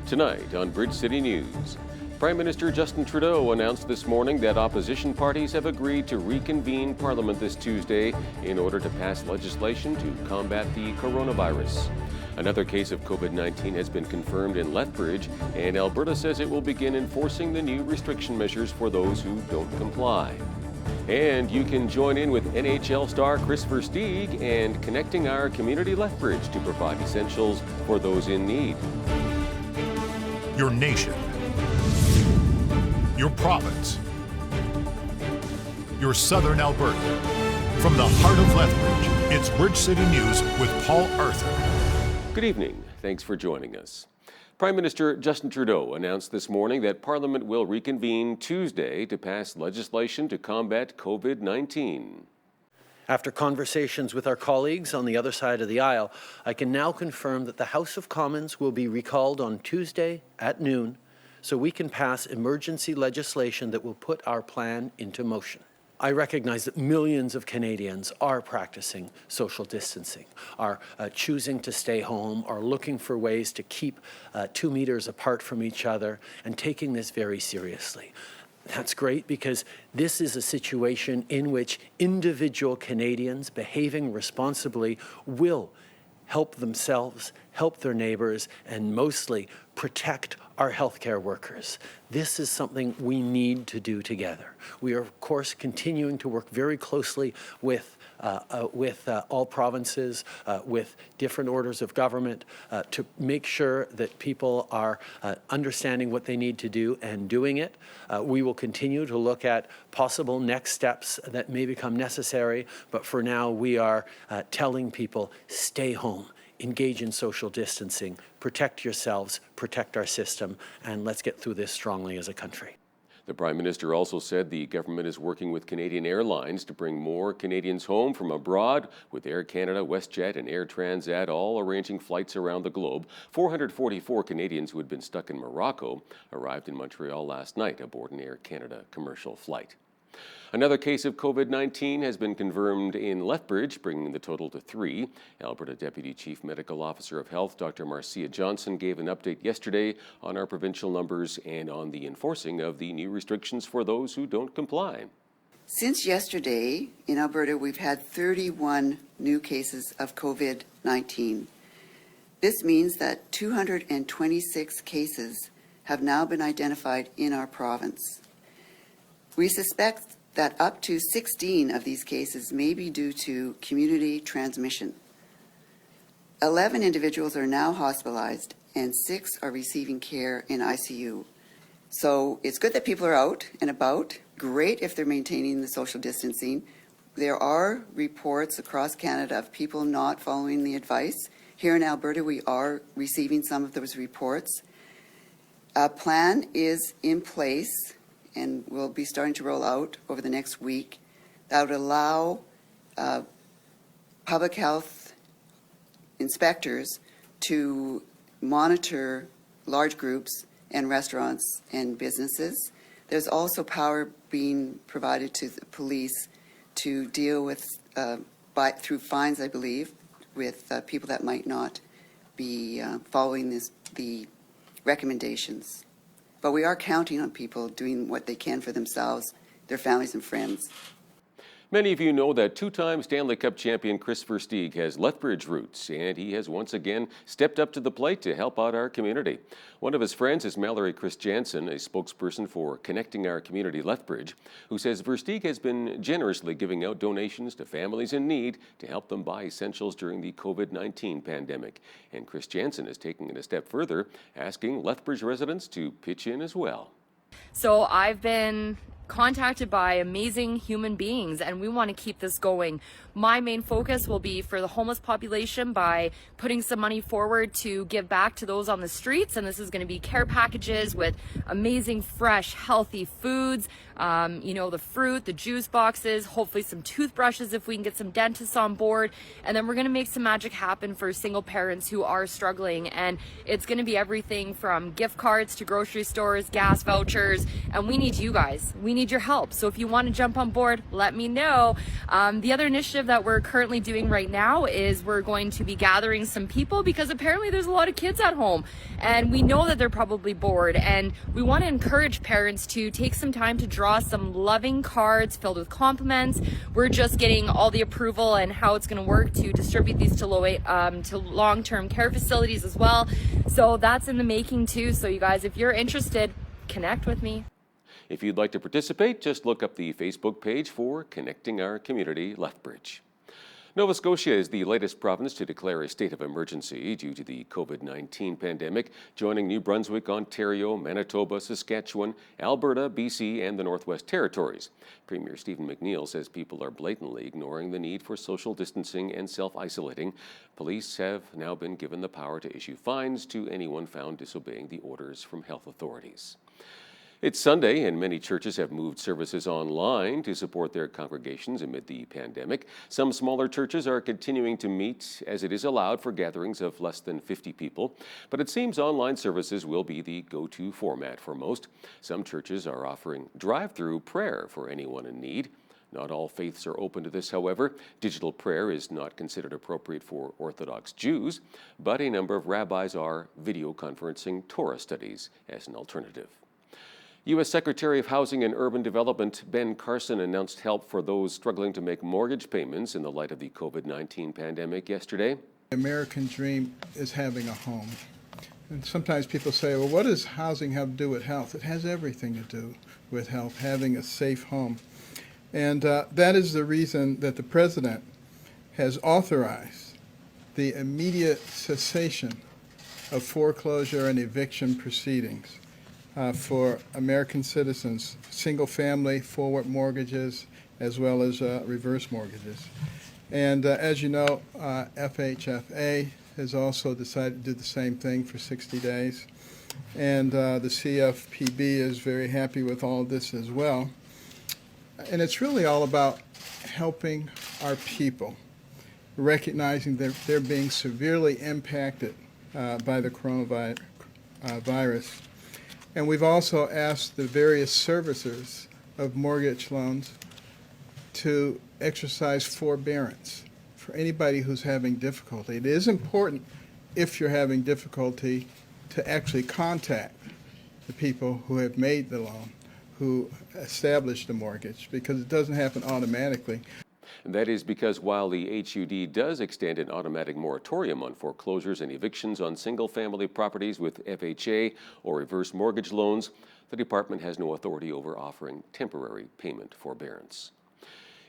Tonight on Bridge City News, Prime Minister Justin Trudeau announced this morning that opposition parties have agreed to reconvene Parliament this Tuesday in order to pass legislation to combat the coronavirus. Another case of COVID-19 has been confirmed in Lethbridge, and Alberta says it will begin enforcing the new restriction measures for those who don't comply. And you can join in with NHL star Chris Versteeg and Connecting Our Community Lethbridge to provide essentials for those in need. Your nation, your province, your southern Alberta. From the heart of Lethbridge, it's Bridge City News with Paul Arthur. Good evening. Thanks for joining us. Prime Minister Justin Trudeau announced this morning that Parliament will reconvene Tuesday to pass legislation to combat COVID-19. After conversations with our colleagues on the other side of the aisle, I can now confirm that the House of Commons will be recalled on Tuesday at noon so we can pass emergency legislation that will put our plan into motion. I recognize that millions of Canadians are practicing social distancing, are choosing to stay home, are looking for ways to keep 2 meters apart from each other and taking this very seriously. That's great because this is a situation in which individual Canadians behaving responsibly will help themselves, help their neighbours, and mostly protect our healthcare workers. This is something we need to do together. We are, of course, continuing to work very closely with all provinces, with different orders of government, to make sure that people are understanding what they need to do and doing it. We will continue to look at possible next steps that may become necessary, but for now we are telling people, stay home, engage in social distancing, protect yourselves, protect our system, and let's get through this strongly as a country. The Prime Minister also said the government is working with Canadian Airlines to bring more Canadians home from abroad, with Air Canada, WestJet, and Air Transat all arranging flights around the globe. 444 Canadians who had been stuck in Morocco arrived in Montreal last night aboard an Air Canada commercial flight. Another case of COVID-19 has been confirmed in Lethbridge, bringing the total to 3. Alberta Deputy Chief Medical Officer of Health, Dr. Marcia Johnson, gave an update yesterday on our provincial numbers and on the enforcing of the new restrictions for those who don't comply. Since yesterday, in Alberta, we've had 31 new cases of COVID-19. This means that 226 cases have now been identified in our province. We suspect that up to 16 of these cases may be due to community transmission. 11 individuals are now hospitalized and 6 are receiving care in ICU. So it's good that people are out and about. Great if they're maintaining the social distancing. There are reports across Canada of people not following the advice. Here in Alberta, we are receiving some of those reports. A plan is in place and will be starting to roll out over the next week that would allow public health inspectors to monitor large groups and restaurants and businesses. There's also power being provided to the police to deal with, through fines, I believe, with people that might not be following the recommendations. But we are counting on people doing what they can for themselves, their families and friends. Many of you know that two-time Stanley Cup champion Chris Versteeg has Lethbridge roots, and he has once again stepped up to the plate to help out our community. One of his friends is Mallory Christiansen, a spokesperson for Connecting Our Community Lethbridge, who says Versteeg has been generously giving out donations to families in need to help them buy essentials during the COVID-19 pandemic. And Christiansen is taking it a step further, asking Lethbridge residents to pitch in as well. So I've been contacted by amazing human beings, and we want to keep this going. My main focus will be for the homeless population by putting some money forward to give back to those on the streets, and this is going to be care packages with amazing, fresh, healthy foods, the fruit, the juice boxes, hopefully some toothbrushes if we can get some dentists on board, and then we're going to make some magic happen for single parents who are struggling, and it's going to be everything from gift cards to grocery stores, gas vouchers, teachers, and we need you guys. We need your help. So if you want to jump on board, let me know. The other initiative that we're currently doing right now is we're going to be gathering some people because apparently there's a lot of kids at home, and we know that they're probably bored, and we want to encourage parents to take some time to draw some loving cards filled with compliments. We're just getting all the approval and how it's going to work to distribute these to long-term care facilities as well. So that's in the making too. So you guys, if you're interested, connect with me. If you'd like to participate, just look up the Facebook page for Connecting Our Community Lethbridge. Nova Scotia is the latest province to declare a state of emergency due to the COVID-19 pandemic, joining New Brunswick, Ontario, Manitoba, Saskatchewan, Alberta, BC, and the Northwest Territories. Premier Stephen McNeil says people are blatantly ignoring the need for social distancing and self-isolating. Police have now been given the power to issue fines to anyone found disobeying the orders from health authorities. It's Sunday, and many churches have moved services online to support their congregations amid the pandemic. Some smaller churches are continuing to meet as it is allowed for gatherings of less than 50 people, but it seems online services will be the go-to format for most. Some churches are offering drive-through prayer for anyone in need. Not all faiths are open to this, however. Digital prayer is not considered appropriate for Orthodox Jews, but a number of rabbis are video conferencing Torah studies as an alternative. U.S. Secretary of Housing and Urban Development Ben Carson announced help for those struggling to make mortgage payments in the light of the COVID-19 pandemic yesterday. The American dream is having a home. And sometimes people say, well, what does housing have to do with health? It has everything to do with health, having a safe home. And that is the reason that the President has authorized the immediate cessation of foreclosure and eviction proceedings for American citizens, single-family forward mortgages, as well as reverse mortgages. And as you know, FHFA has also decided to do the same thing for 60 days. And the CFPB is very happy with all of this as well. And it's really all about helping our people, recognizing that they're being severely impacted by the coronavirus. And we've also asked the various servicers of mortgage loans to exercise forbearance for anybody who's having difficulty. It is important, if you're having difficulty, to actually contact the people who have made the loan, who established the mortgage, because it doesn't happen automatically. And that is because while the HUD does extend an automatic moratorium on foreclosures and evictions on single-family properties with FHA or reverse mortgage loans, the department has no authority over offering temporary payment forbearance.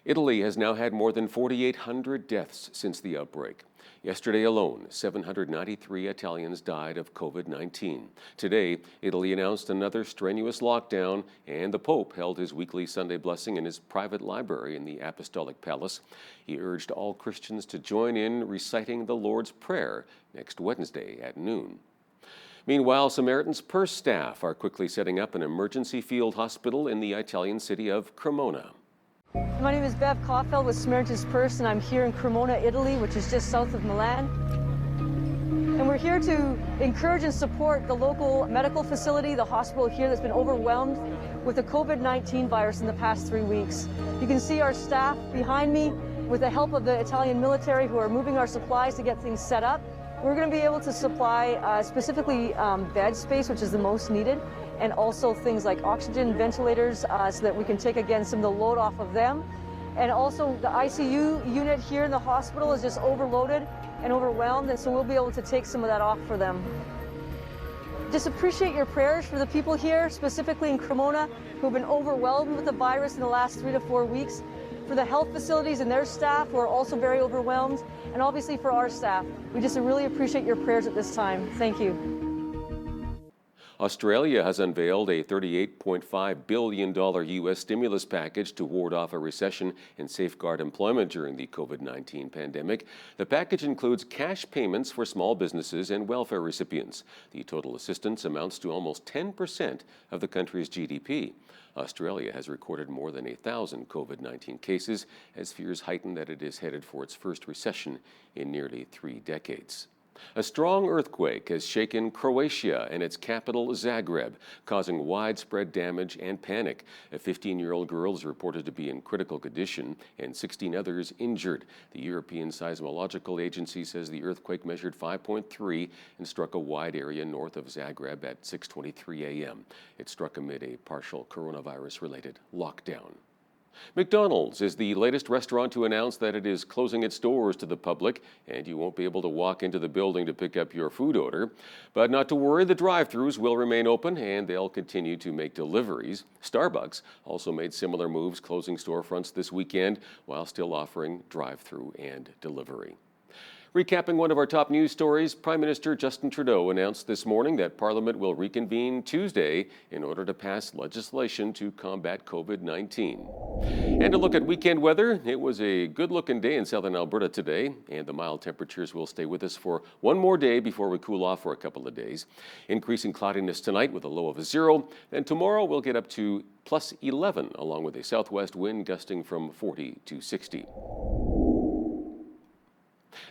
Italy has now had more than 4,800 deaths since the outbreak. Yesterday alone, 793 Italians died of COVID-19. Today, Italy announced another strenuous lockdown, and the Pope held his weekly Sunday blessing in his private library in the Apostolic Palace. He urged all Christians to join in reciting the Lord's Prayer next Wednesday at noon. Meanwhile, Samaritan's Purse staff are quickly setting up an emergency field hospital in the Italian city of Cremona. My name is Bev Caulfield with Samaritan's Purse, and I'm here in Cremona, Italy, which is just south of Milan. And we're here to encourage and support the local medical facility, the hospital here that's been overwhelmed with the COVID-19 virus in the past 3 weeks. You can see our staff behind me with the help of the Italian military who are moving our supplies to get things set up. We're going to be able to supply specifically bed space, which is the most needed, and also things like oxygen ventilators so that we can take again some of the load off of them. And also the ICU unit here in the hospital is just overloaded and overwhelmed, and so we'll be able to take some of that off for them. Just appreciate your prayers for the people here, specifically in Cremona, who have been overwhelmed with the virus in the last 3 to 4 weeks, for the health facilities and their staff who are also very overwhelmed, and obviously for our staff. We just really appreciate your prayers at this time. Thank you. Australia has unveiled a $38.5 billion U.S. stimulus package to ward off a recession and safeguard employment during the COVID-19 pandemic. The package includes cash payments for small businesses and welfare recipients. The total assistance amounts to almost 10% of the country's GDP. Australia has recorded more than 1,000 COVID-19 cases as fears heighten that it is headed for its first recession in nearly 3 decades. A strong earthquake has shaken Croatia and its capital Zagreb, causing widespread damage and panic. A 15-year-old girl is reported to be in critical condition and 16 others injured. The European Seismological Agency says the earthquake measured 5.3 and struck a wide area north of Zagreb at 6:23 a.m. It struck amid a partial coronavirus-related lockdown. McDonald's is the latest restaurant to announce that it is closing its doors to the public, and you won't be able to walk into the building to pick up your food order. But not to worry, the drive-thrus will remain open and they'll continue to make deliveries. Starbucks also made similar moves, closing storefronts this weekend while still offering drive-thru and delivery. Recapping one of our top news stories, Prime Minister Justin Trudeau announced this morning that Parliament will reconvene Tuesday in order to pass legislation to combat COVID-19. And a look at weekend weather. It was a good-looking day in southern Alberta today, and the mild temperatures will stay with us for one more day before we cool off for a couple of days. Increasing cloudiness tonight with a low of 0. Then tomorrow we'll get up to plus 11, along with a southwest wind gusting from 40 to 60.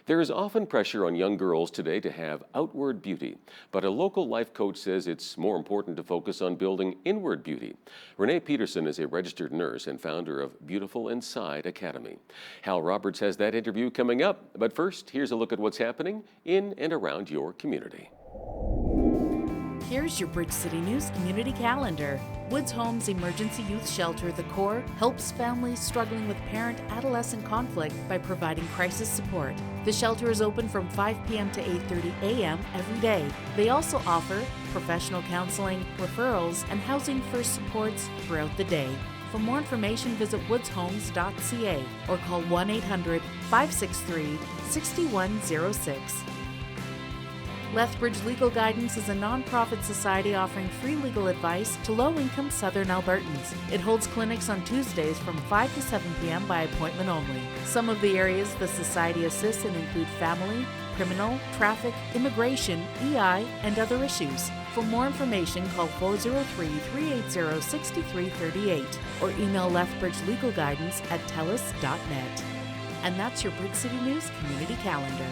There is often pressure on young girls today to have outward beauty, but a local life coach says it's more important to focus on building inward beauty. Renee Peterson is a registered nurse and founder of Beautiful Inside Academy. Hal Roberts has that interview coming up, but first, here's a look at what's happening in and around your community. Here's your Bridge City News community calendar. Woods Homes Emergency Youth Shelter, The Core, helps families struggling with parent-adolescent conflict by providing crisis support. The shelter is open from 5 p.m. to 8:30 a.m. every day. They also offer professional counseling, referrals, and housing first supports throughout the day. For more information, visit woodshomes.ca or call 1-800-563-6106. Lethbridge Legal Guidance is a non-profit society offering free legal advice to low-income Southern Albertans. It holds clinics on Tuesdays from 5 to 7 p.m. by appointment only. Some of the areas the society assists in include family, criminal, traffic, immigration, EI, and other issues. For more information, call 403-380-6338 or email Lethbridge Legal Guidance at telus.net. And that's your Bridge City News community calendar.